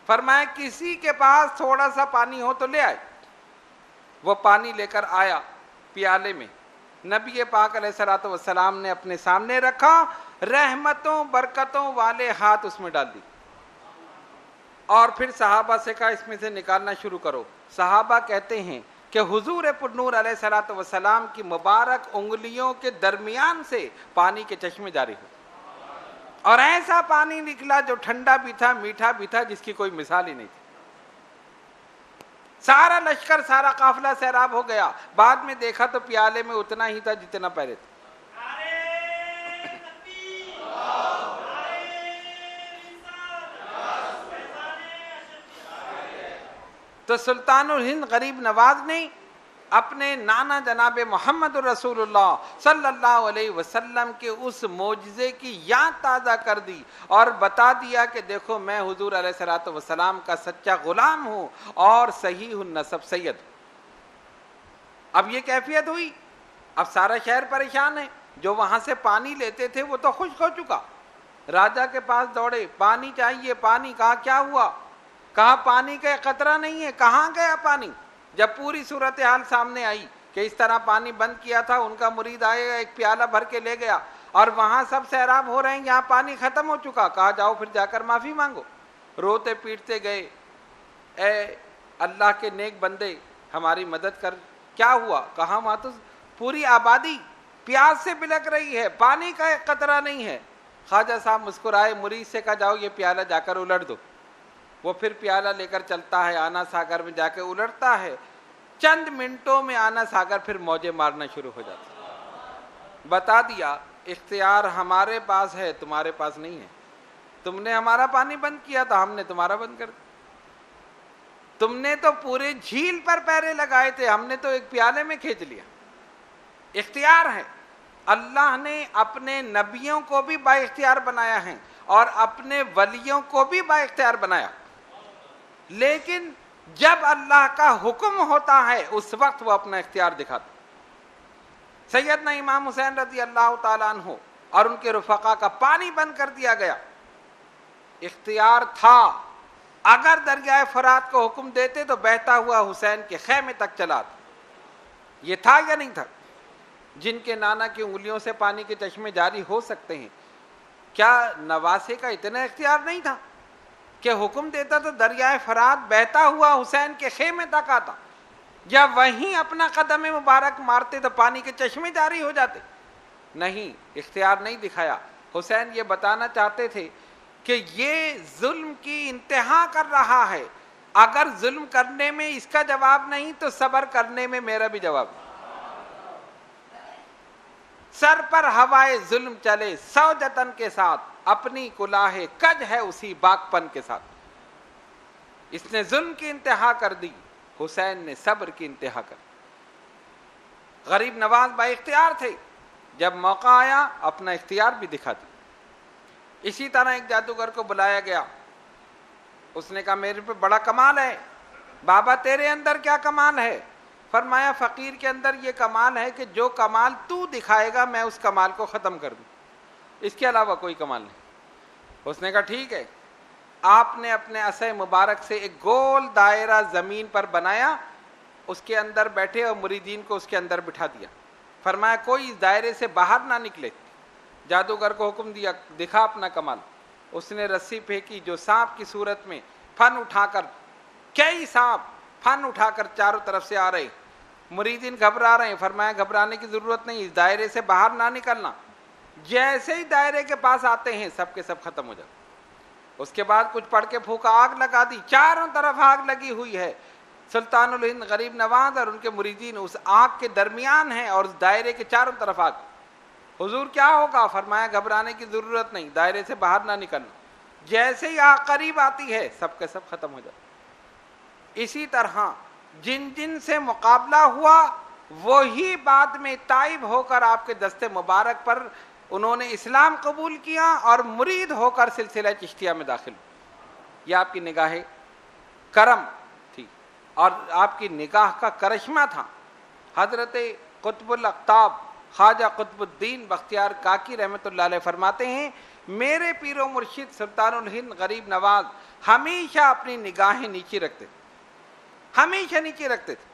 فرمایا کسی کے پاس تھوڑا سا پانی ہو تو لے آئے۔ وہ پانی لے کر آیا پیالے میں، نبی پاک علیہ الصلوۃ والسلام نے اپنے سامنے رکھا، رحمتوں برکتوں والے ہاتھ اس میں ڈال دی، اور پھر صحابہ سے کہا اس میں سے نکالنا شروع کرو۔ صحابہ کہتے ہیں کہ حضور پرنور علیہ الصلوۃ والسلام کی مبارک انگلیوں کے درمیان سے پانی کے چشمے جاری ہوئے، اور ایسا پانی نکلا جو ٹھنڈا بھی تھا، میٹھا بھی تھا، جس کی کوئی مثال ہی نہیں تھی۔ سارا لشکر، سارا قافلہ سیراب ہو گیا۔ بعد میں دیکھا تو پیالے میں اتنا ہی تھا جتنا پہلے تھا۔ تو سلطان الہند غریب نواز نے اپنے نانا جناب محمد رسول اللہ صلی اللہ علیہ وسلم کے اس معجزے کی یاد تازہ کر دی، اور بتا دیا کہ دیکھو میں حضور علیہ الصلوۃ والسلام کا سچا غلام ہوں اور صحیح النسب سید۔ اب یہ کیفیت ہوئی، اب سارا شہر پریشان ہے، جو وہاں سے پانی لیتے تھے وہ تو خشک ہو چکا۔ راجا کے پاس دوڑے، پانی چاہیے، پانی، کہا کیا ہوا؟ کہا پانی کا قطرہ نہیں ہے. کہاں گیا پانی؟ جب پوری صورتحال سامنے آئی کہ اس طرح پانی بند کیا تھا، ان کا مرید آئے ایک پیالہ بھر کے لے گیا اور وہاں سب سیراب ہو رہے ہیں، یہاں پانی ختم ہو چکا. کہا جاؤ پھر جا کر معافی مانگو. روتے پیٹتے گئے، اے اللہ کے نیک بندے ہماری مدد کر. کیا ہوا؟ کہا وہاں تو پوری آبادی پیاس سے بلک رہی ہے، پانی کا ایک قطرہ نہیں ہے. خواجہ صاحب مسکرائے، مرید سے کہا جاؤ یہ پیالہ جا کر الٹ دو. وہ پھر پیالہ لے کر چلتا ہے، آنا ساگر میں جا کے الٹتا ہے. چند منٹوں میں آنا ساگر پھر موجیں مارنا شروع ہو جاتا. بتا دیا اختیار ہمارے پاس ہے، تمہارے پاس نہیں ہے. تم نے ہمارا پانی بند کیا تھا، ہم نے تمہارا بند کر دیا. تم نے تو پورے جھیل پر پیرے لگائے تھے، ہم نے تو ایک پیالے میں کھینچ لیا. اختیار ہے. اللہ نے اپنے نبیوں کو بھی با اختیار بنایا ہے اور اپنے ولیوں کو بھی با اختیار بنایا، لیکن جب اللہ کا حکم ہوتا ہے اس وقت وہ اپنا اختیار دکھاتا. سیدنا امام حسین رضی اللہ تعالیٰ عنہ اور ان کے رفقا کا پانی بند کر دیا گیا. اختیار تھا، اگر دریائے فرات کو حکم دیتے تو بہتا ہوا حسین کے خیمے تک چلا تھا. یہ تھا یا نہیں تھا؟ جن کے نانا کی انگلیوں سے پانی کے چشمے جاری ہو سکتے ہیں، کیا نواسے کا اتنا اختیار نہیں تھا کہ حکم دیتا تو دریائے فرات بہتا ہوا حسین کے خیمے تک آتا، یا وہیں اپنا قدم مبارک مارتے تو پانی کے چشمے جاری ہو جاتے؟ نہیں، اختیار نہیں دکھایا. حسین یہ بتانا چاہتے تھے کہ یہ ظلم کی انتہا کر رہا ہے، اگر ظلم کرنے میں اس کا جواب نہیں تو صبر کرنے میں میرا بھی جواب نہیں. سر پر ہوائے ظلم چلے سوجتن کے ساتھ، اپنی کلاہ کج ہے اسی باغپن کے ساتھ. اس نے ظلم کی انتہا کر دی، حسین نے صبر کی انتہا کر دی. غریب نواز با اختیار تھے، جب موقع آیا اپنا اختیار بھی دکھا دی. اسی طرح ایک جادوگر کو بلایا گیا، اس نے کہا میرے پہ بڑا کمال ہے. بابا تیرے اندر کیا کمال ہے؟ فرمایا فقیر کے اندر یہ کمال ہے کہ جو کمال تو دکھائے گا میں اس کمال کو ختم کر دوں، اس کے علاوہ کوئی کمال نہیں. اس نے کہا ٹھیک ہے. آپ نے اپنے عصا مبارک سے ایک گول دائرہ زمین پر بنایا، اس کے اندر بیٹھے اور مریدین کو اس کے اندر بٹھا دیا. فرمایا کوئی اس دائرے سے باہر نہ نکلے. جادوگر کو حکم دیا دکھا اپنا کمال. اس نے رسی پھینکی، جو سانپ کی صورت میں پھن اٹھا کر، کئی سانپ پھن اٹھا کر چاروں طرف سے آ رہے. مریدین گھبرا رہے ہیں. فرمایا گھبرانے کی ضرورت نہیں، اس دائرے سے باہر نہ نکلنا. جیسے ہی دائرے کے پاس آتے ہیں سب کے سب ختم ہو جاتے. اس کے بعد کچھ پڑھ کے پھونکا، آگ لگا دی. چاروں طرف آگ لگی ہوئی ہے. سلطان الہند غریب نواز اور ان کے مریدین اس آگ کے درمیان ہیں اور اس دائرے کے چاروں طرف آگ. حضور کیا ہوگا؟ فرمایا گھبرانے کی ضرورت نہیں، دائرے سے باہر نہ نکلنا. جیسے ہی آگ قریب آتی ہے سب کے سب ختم ہو جاتے. اسی طرح جن جن سے مقابلہ ہوا وہی بعد میں تائب ہو کر آپ کے دستے مبارک پر انہوں نے اسلام قبول کیا اور مرید ہو کر سلسلہ چشتیہ میں داخل. یہ آپ کی نگاہ کرم تھی اور آپ کی نگاہ کا کرشمہ تھا. حضرت قطب الاقطاب خواجہ قطب الدین بختیار کاکی رحمۃ اللہ علیہ فرماتے ہیں میرے پیر و مرشد سلطان الہند غریب نواز ہمیشہ اپنی نگاہیں نیچی رکھتے تھے، ہمیشہ نیچے رکھتے تھے.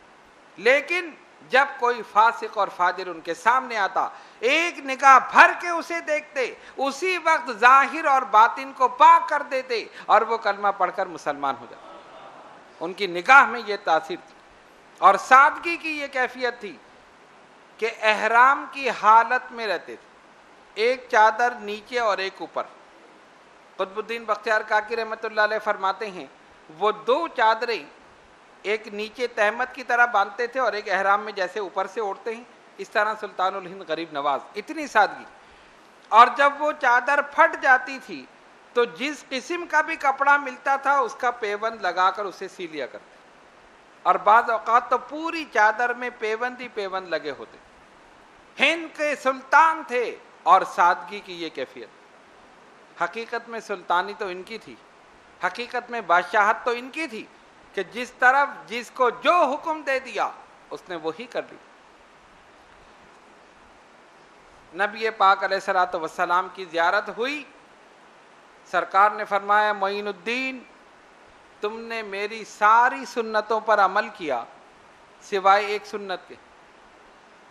لیکن جب کوئی فاسق اور فاجر ان کے سامنے آتا ایک نگاہ بھر کے اسے دیکھتے، اسی وقت ظاہر اور باطن کو پاک کر دیتے اور وہ کلمہ پڑھ کر مسلمان ہو جاتے. ان کی نگاہ میں یہ تاثیر تھی اور سادگی کی یہ کیفیت تھی کہ احرام کی حالت میں رہتے تھے، ایک چادر نیچے اور ایک اوپر. قطب الدین بختیار کاکی رحمۃ اللہ علیہ فرماتے ہیں وہ دو چادریں ایک نیچے تہمت کی طرح باندھتے تھے اور ایک احرام میں جیسے اوپر سے اوڑھتے ہیں اس طرح سلطان الہند غریب نواز. اتنی سادگی. اور جب وہ چادر پھٹ جاتی تھی تو جس قسم کا بھی کپڑا ملتا تھا اس کا پیوند لگا کر اسے سی لیا کرتے، اور بعض اوقات تو پوری چادر میں پیوند ہی پیوند لگے ہوتے. ہند کے سلطان تھے اور سادگی کی یہ کیفیت. حقیقت میں سلطانی تو ان کی تھی، حقیقت میں بادشاہت تو ان کی تھی کہ جس طرف جس کو جو حکم دے دیا اس نے وہی کر لی. نبی پاک علیہ الصلوۃ والسلام کی زیارت ہوئی. سرکار نے فرمایا معین الدین تم نے میری ساری سنتوں پر عمل کیا سوائے ایک سنت کے،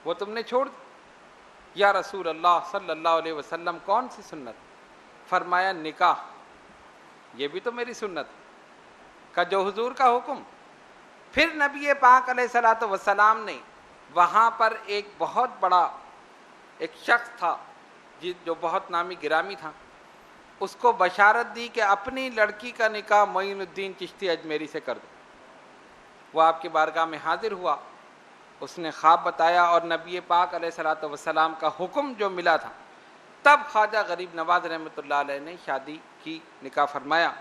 وہ تم نے چھوڑ دی۔ یا رسول اللہ صلی اللہ علیہ وسلم کون سی سنت؟ فرمایا نکاح، یہ بھی تو میری سنت کا جو حضور کا حکم۔ پھر نبی پاک علیہ الصلوۃ والسلام نے وہاں پر ایک بہت بڑا ایک شخص تھا جو بہت نامی گرامی تھا، اس کو بشارت دی کہ اپنی لڑکی کا نکاح معین الدین چشتی اجمیری سے کر دو۔ وہ آپ کی بارگاہ میں حاضر ہوا، اس نے خواب بتایا اور نبی پاک علیہ الصلوۃ والسلام کا حکم جو ملا تھا، تب خواجہ غریب نواز رحمۃ اللہ علیہ نے شادی کی، نکاح فرمایا،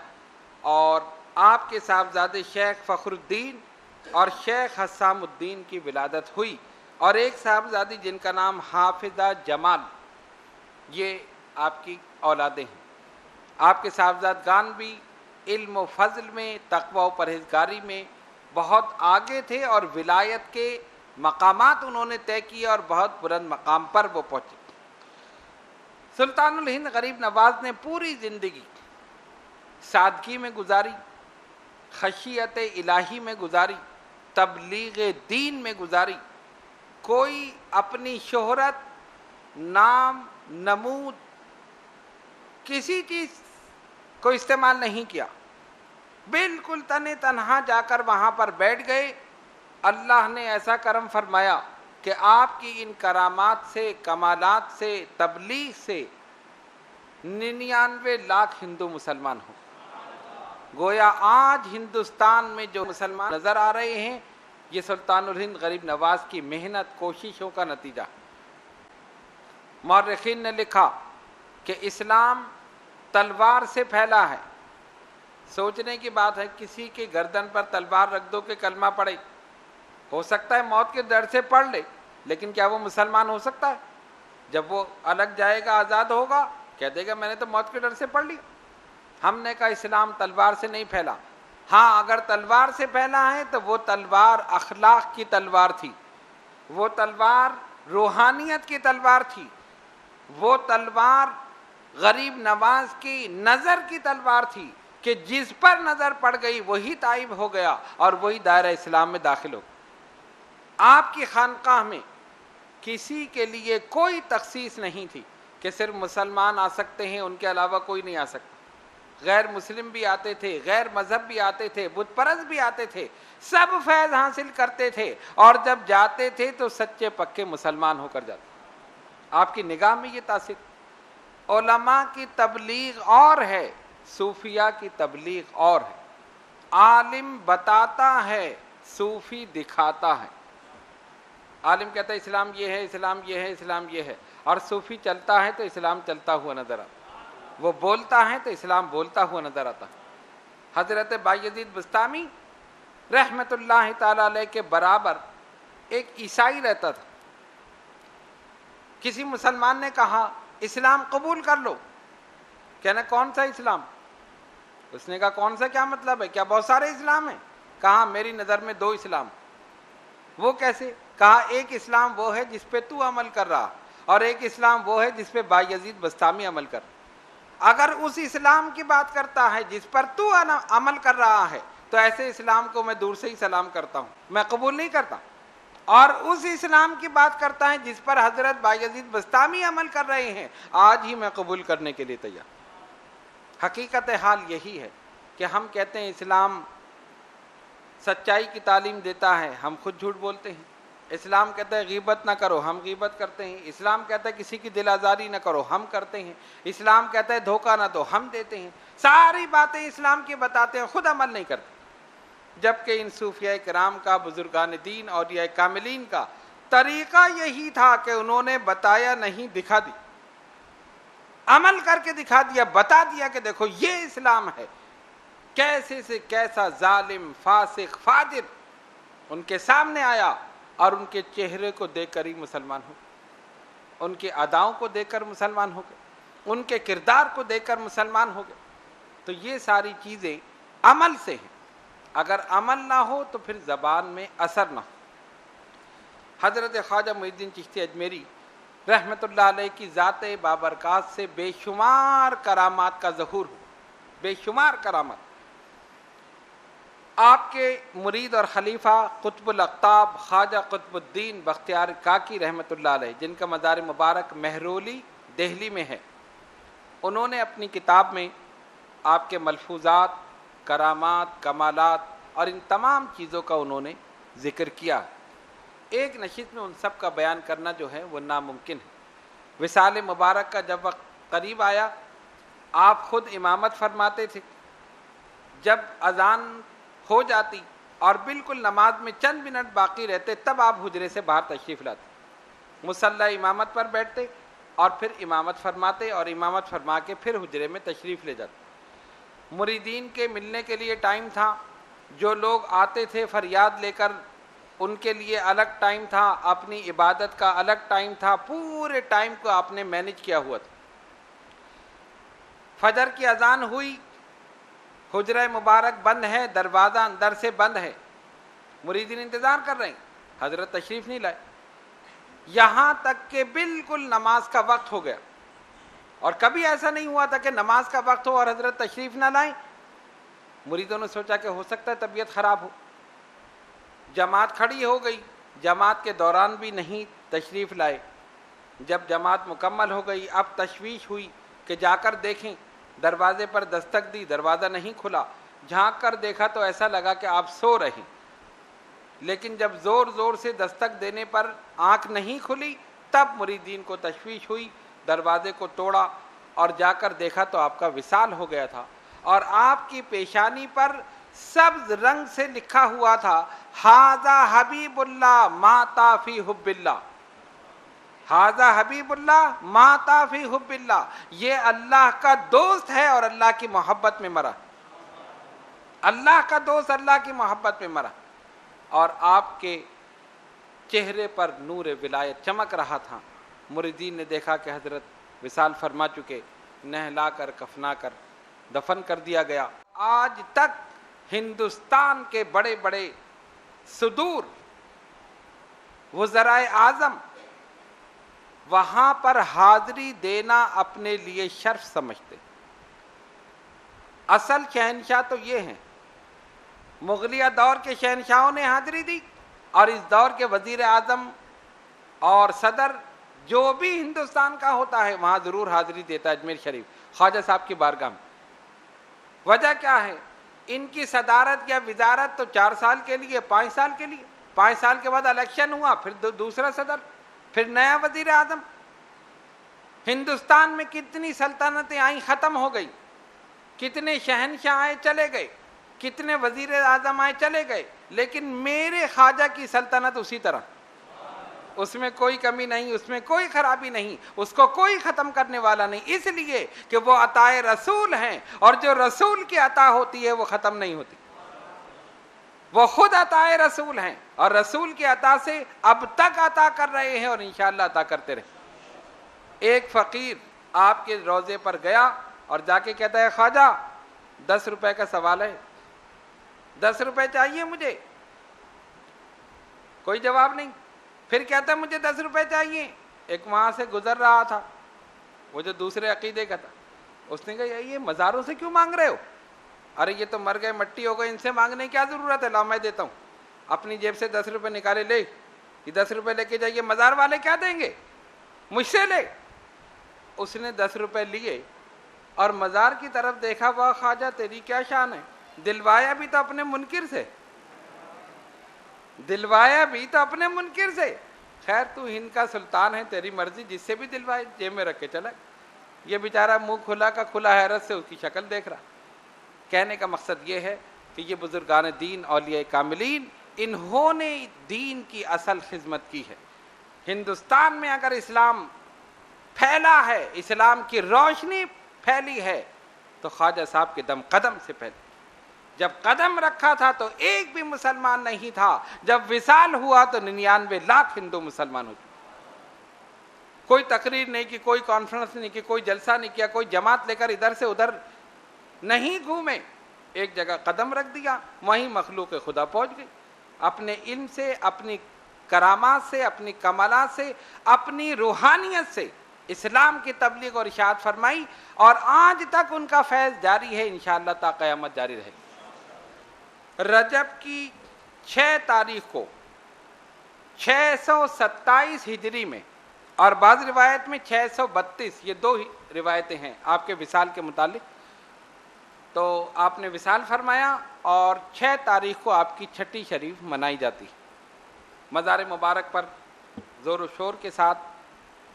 اور آپ کے صاحبزادے شیخ فخر الدین اور شیخ حسام الدین کی ولادت ہوئی، اور ایک صاحبزادی جن کا نام حافظہ جمال، یہ آپ کی اولادیں ہیں۔ آپ کے صاحبزادگان بھی علم و فضل میں، تقوی و پرہیزگاری میں بہت آگے تھے، اور ولایت کے مقامات انہوں نے طے کیے اور بہت بلند مقام پر وہ پہنچے۔ سلطان الہند غریب نواز نے پوری زندگی سادگی میں گزاری، خشیت الہی میں گزاری، تبلیغ دین میں گزاری۔ کوئی اپنی شہرت، نام، نمود، کسی چیز کو استعمال نہیں کیا، بالکل تنہا جا کر وہاں پر بیٹھ گئے۔ اللہ نے ایسا کرم فرمایا کہ آپ کی ان کرامات سے، کمالات سے، تبلیغ سے 99 لاکھ ہندو مسلمان ہوں۔ گویا آج ہندوستان میں جو مسلمان نظر آ رہے ہیں، یہ سلطان الہند غریب نواز کی محنت، کوششوں کا نتیجہ۔ مورخین نے لکھا کہ اسلام تلوار سے پھیلا ہے۔ سوچنے کی بات ہے، کسی کے گردن پر تلوار رکھ دو کہ کلمہ پڑھے، ہو سکتا ہے موت کے ڈر سے پڑھ لے، لیکن کیا وہ مسلمان ہو سکتا ہے؟ جب وہ الگ جائے گا، آزاد ہوگا، کہہ دے گا میں نے تو موت کے ڈر سے پڑھ لی۔ ہم نے کہا اسلام تلوار سے نہیں پھیلا۔ ہاں، اگر تلوار سے پھیلا ہے تو وہ تلوار اخلاق کی تلوار تھی، وہ تلوار روحانیت کی تلوار تھی، وہ تلوار غریب نواز کی نظر کی تلوار تھی کہ جس پر نظر پڑ گئی وہی تائب ہو گیا اور وہی دائرہ اسلام میں داخل ہو گیا۔ آپ کی خانقاہ میں کسی کے لیے کوئی تخصیص نہیں تھی کہ صرف مسلمان آ سکتے ہیں، ان کے علاوہ کوئی نہیں آ سکتا۔ غیر مسلم بھی آتے تھے، غیر مذہب بھی آتے تھے، بت پرست بھی آتے تھے، سب فیض حاصل کرتے تھے، اور جب جاتے تھے تو سچے پکے مسلمان ہو کر جاتے۔ آپ کی نگاہ میں یہ تاثر۔ علماء کی تبلیغ اور ہے، صوفیہ کی تبلیغ اور ہے۔ عالم بتاتا ہے، صوفی دکھاتا ہے۔ عالم کہتا ہے اسلام یہ ہے، اسلام یہ ہے، اسلام یہ ہے، اور صوفی چلتا ہے تو اسلام چلتا ہوا نظر آتا، وہ بولتا ہے تو اسلام بولتا ہوا نظر آتا۔ حضرت بایزید بستامی رحمت اللہ تعالی علیہ کے برابر ایک عیسائی رہتا تھا۔ کسی مسلمان نے کہا اسلام قبول کر لو، کہنا کون سا اسلام؟ اس نے کہا کون سا کیا مطلب ہے، کیا بہت سارے اسلام ہیں؟ کہا میری نظر میں 2 اسلام۔ وہ کیسے؟ کہا ایک اسلام وہ ہے جس پہ تو عمل کر رہا، اور ایک اسلام وہ ہے جس پہ بایزید بستامی عمل کر رہا۔ اگر اس اسلام کی بات کرتا ہے جس پر تو عمل کر رہا ہے تو ایسے اسلام کو میں دور سے ہی سلام کرتا ہوں، میں قبول نہیں کرتا۔ اور اس اسلام کی بات کرتا ہے جس پر حضرت بایزید بستامی عمل کر رہے ہیں، آج ہی میں قبول کرنے کے لیے تیار۔ حقیقت حال یہی ہے کہ ہم کہتے ہیں اسلام سچائی کی تعلیم دیتا ہے، ہم خود جھوٹ بولتے ہیں۔ اسلام کہتا ہے غیبت نہ کرو، ہم غیبت کرتے ہیں۔ اسلام کہتا ہے کسی کی دل آزاری نہ کرو، ہم کرتے ہیں۔ اسلام کہتا ہے دھوکہ نہ دو، ہم دیتے ہیں۔ ساری باتیں اسلام کی بتاتے ہیں، خود عمل نہیں کرتے۔ جبکہ ان صوفیاء کرام کا، بزرگان دین، اولیاء کاملین کا طریقہ یہی تھا کہ انہوں نے بتایا نہیں، دکھا دی، عمل کر کے دکھا دیا، بتا دیا کہ دیکھو یہ اسلام ہے۔ کیسے سے کیسا ظالم، فاسق، فاجر ان کے سامنے آیا، اور ان کے چہرے کو دیکھ کر ہی مسلمان ہو گئے، ان کی اداؤں کو دیکھ کر مسلمان ہو گئے، ان کے کردار کو دیکھ کر مسلمان ہو گئے۔ تو یہ ساری چیزیں عمل سے ہیں، اگر عمل نہ ہو تو پھر زبان میں اثر نہ ہو۔ حضرت خواجہ معین الدین چشتی اجمیری رحمت اللہ علیہ کی ذات بابرکات سے بے شمار کرامات کا ظہور ہو، بے شمار کرامات۔ آپ کے مرید اور خلیفہ قطب الاقطاب خواجہ قطب الدین بختیار کاکی رحمۃ اللہ علیہ، جن کا مزار مبارک مہرولی دہلی میں ہے، انہوں نے اپنی کتاب میں آپ کے ملفوظات، کرامات، کمالات اور ان تمام چیزوں کا انہوں نے ذکر کیا۔ ایک نشست میں ان سب کا بیان کرنا جو ہے وہ ناممکن ہے۔ وصال مبارک کا جب وقت قریب آیا، آپ خود امامت فرماتے تھے۔ جب اذان ہو جاتی اور بالکل نماز میں چند منٹ باقی رہتے، تب آپ حجرے سے باہر تشریف لاتے، مصلی امامت پر بیٹھتے اور پھر امامت فرماتے اور امامت فرما کے پھر حجرے میں تشریف لے جاتے۔ مریدین کے ملنے کے لیے ٹائم تھا، جو لوگ آتے تھے فریاد لے کر ان کے لیے الگ ٹائم تھا، اپنی عبادت کا الگ ٹائم تھا، پورے ٹائم کو آپ نے مینیج کیا ہوا تھا۔ فجر کی اذان ہوئی، حجرہ مبارک بند ہے، دروازہ اندر سے بند ہے، مریدین انتظار کر رہے ہیں، حضرت تشریف نہیں لائے، یہاں تک کہ بالکل نماز کا وقت ہو گیا، اور کبھی ایسا نہیں ہوا تھا کہ نماز کا وقت ہو اور حضرت تشریف نہ لائیں۔ مریدوں نے سوچا کہ ہو سکتا ہے طبیعت خراب ہو، جماعت کھڑی ہو گئی، جماعت کے دوران بھی نہیں تشریف لائے۔ جب جماعت مکمل ہو گئی، اب تشویش ہوئی کہ جا کر دیکھیں، دروازے پر دستک دی، دروازہ نہیں کھلا، جھانک کر دیکھا تو ایسا لگا کہ آپ سو رہے، لیکن جب زور زور سے دستک دینے پر آنکھ نہیں کھلی، تب مریدین کو تشویش ہوئی، دروازے کو توڑا اور جا کر دیکھا تو آپ کا وصال ہو گیا تھا، اور آپ کی پیشانی پر سبز رنگ سے لکھا ہوا تھا، ھذا حبیب اللہ ماتا فی حب اللہ، ھذا حبیب اللہ ماتا فی حب اللہ، یہ اللہ کا دوست ہے اور اللہ کی محبت میں مرا، اللہ کا دوست اللہ کی محبت میں مرا۔ اور آپ کے چہرے پر نور ولایت چمک رہا تھا۔ مریدین نے دیکھا کہ حضرت وصال فرما چکے، نہلا کر کفنا کر دفن کر دیا گیا۔ آج تک ہندوستان کے بڑے بڑے صدور، وزرائے اعظم وہاں پر حاضری دینا اپنے لیے شرف سمجھتے۔ اصل شہنشاہ تو یہ ہیں، مغلیہ دور کے شہنشاہوں نے حاضری دی، اور اس دور کے وزیر اعظم اور صدر جو بھی ہندوستان کا ہوتا ہے وہاں ضرور حاضری دیتا ہے اجمیر شریف خواجہ صاحب کی بارگاہ میں۔ وجہ کیا ہے؟ ان کی صدارت یا وزارت تو 4 سال کے لیے، 5 سال کے لیے، 5 سال کے بعد الیکشن ہوا، پھر دوسرا صدر، پھر نیا وزیر اعظم۔ ہندوستان میں کتنی سلطنتیں آئیں، ختم ہو گئی، کتنے شہنشاہ آئے چلے گئے، کتنے وزیر اعظم آئے چلے گئے، لیکن میرے خواجہ کی سلطنت اسی طرح، اس میں کوئی کمی نہیں، اس میں کوئی خرابی نہیں، اس کو کوئی ختم کرنے والا نہیں، اس لیے کہ وہ عطائے رسول ہیں، اور جو رسول کی عطا ہوتی ہے وہ ختم نہیں ہوتی، وہ خود عطائے رسول ہیں، اور رسول کی عطا سے اب تک عطا کر رہے ہیں اور انشاءاللہ عطا کرتے رہے۔ ایک فقیر آپ کے روضے پر گیا اور جا کے کہتا ہے، خواجہ 10 روپے کا سوال ہے، 10 روپے چاہیے مجھے، کوئی جواب نہیں۔ پھر کہتا ہے مجھے 10 روپے چاہیے۔ ایک وہاں سے گزر رہا تھا، وہ جو دوسرے عقیدے کا تھا، اس نے کہا یہ مزاروں سے کیوں مانگ رہے ہو؟ ارے یہ تو مر گئے، مٹی ہو گئے، ان سے مانگنے کی کیا ضرورت ہے، لاؤ میں دیتا ہوں۔ اپنی جیب سے 10 روپے نکالے، لے یہ 10 روپے لے کے جائیے، مزار والے کیا دیں گے، مجھ سے لے۔ اس نے 10 روپے لیے اور مزار کی طرف دیکھا، واہ خواجہ تیری کیا شان ہے، دلوایا بھی تو اپنے منکر سے، دلوایا بھی تو اپنے منکر سے۔ خیر تو ہند کا سلطان ہے، تیری مرضی، جس سے بھی دلوائے، جیب میں رکھ کے چلا۔ یہ بیچارہ منہ کھلا کا کھلا حیرت سے اس کی شکل دیکھ رہا۔ کہنے کا مقصد یہ ہے کہ یہ بزرگان دین، اولیاء کاملین، انہوں نے دین کی اصل خدمت کی ہے۔ ہندوستان میں اگر اسلام پھیلا ہے، اسلام کی روشنی پھیلی ہے، تو خواجہ صاحب کے دم قدم سے پھیلی۔ جب قدم رکھا تھا تو ایک بھی مسلمان نہیں تھا، جب وصال ہوا تو 99 لاکھ ہندو مسلمان ہو چکے۔ کوئی تقریر نہیں کی، کوئی کانفرنس نہیں کی، کوئی جلسہ نہیں کیا، کوئی جماعت لے کر ادھر سے ادھر نہیں گھومے، ایک جگہ قدم رکھ دیا، وہیں مخلوق خدا پہنچ گئی۔ اپنے علم سے، اپنی کرامات سے، اپنی کمالات سے، اپنی روحانیت سے اسلام کی تبلیغ اور اشاعت فرمائی، اور آج تک ان کا فیض جاری ہے، انشاءاللہ تا قیامت جاری رہے گا۔ رجب کی 6 تاریخ کو 627 ہجری میں، اور بعض روایت میں 632، یہ 2 روایتیں ہیں آپ کے وصال کے متعلق، تو آپ نے وصال فرمایا اور 6 تاریخ کو آپ کی چھٹی شریف منائی جاتی. مزار مبارک پر زور و شور کے ساتھ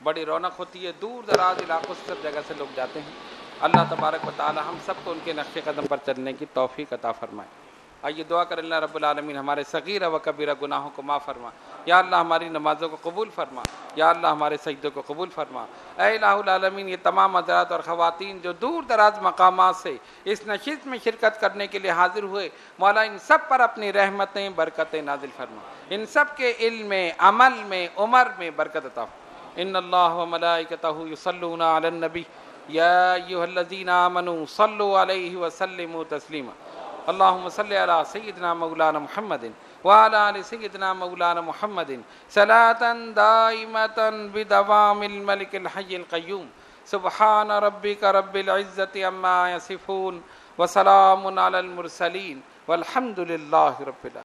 بڑی رونق ہوتی ہے، دور دراز علاقوں سے سب جگہ سے لوگ جاتے ہیں. اللہ تبارک و تعالی ہم سب کو ان کے نقش قدم پر چلنے کی توفیق عطا فرمائے. آئیے دعا کریں اللہ رب العالمین ہمارے صغیرہ و کبیرہ گناہوں کو معاف فرما. یا اللہ ہماری نمازوں کو قبول فرما. یا اللہ ہمارے سجدوں کو قبول فرما. اے الہ العالمین یہ تمام حضرات اور خواتین جو دور دراز مقامات سے اس نشست میں شرکت کرنے کے لیے حاضر ہوئے، مولا ان سب پر اپنی رحمتیں برکتیں نازل فرما. ان سب کے علم میں، عمل میں، عمر میں برکت عطا فرما. ان اللہ و ملائکتہ یصلون علی النبی یا ایھا الذین آمنوا صلوا علیہ وسلموا تسلیما. اللہم صلی علی سیدنا مولانا محمد وعلی آل سیدنا مولانا محمد صلاۃ دائمۃ بدوام الملک الحی القیوم. سبحان ربک رب العزۃ عما یصفون وسلام علی المرسلین والحمد للہ رب العالمین.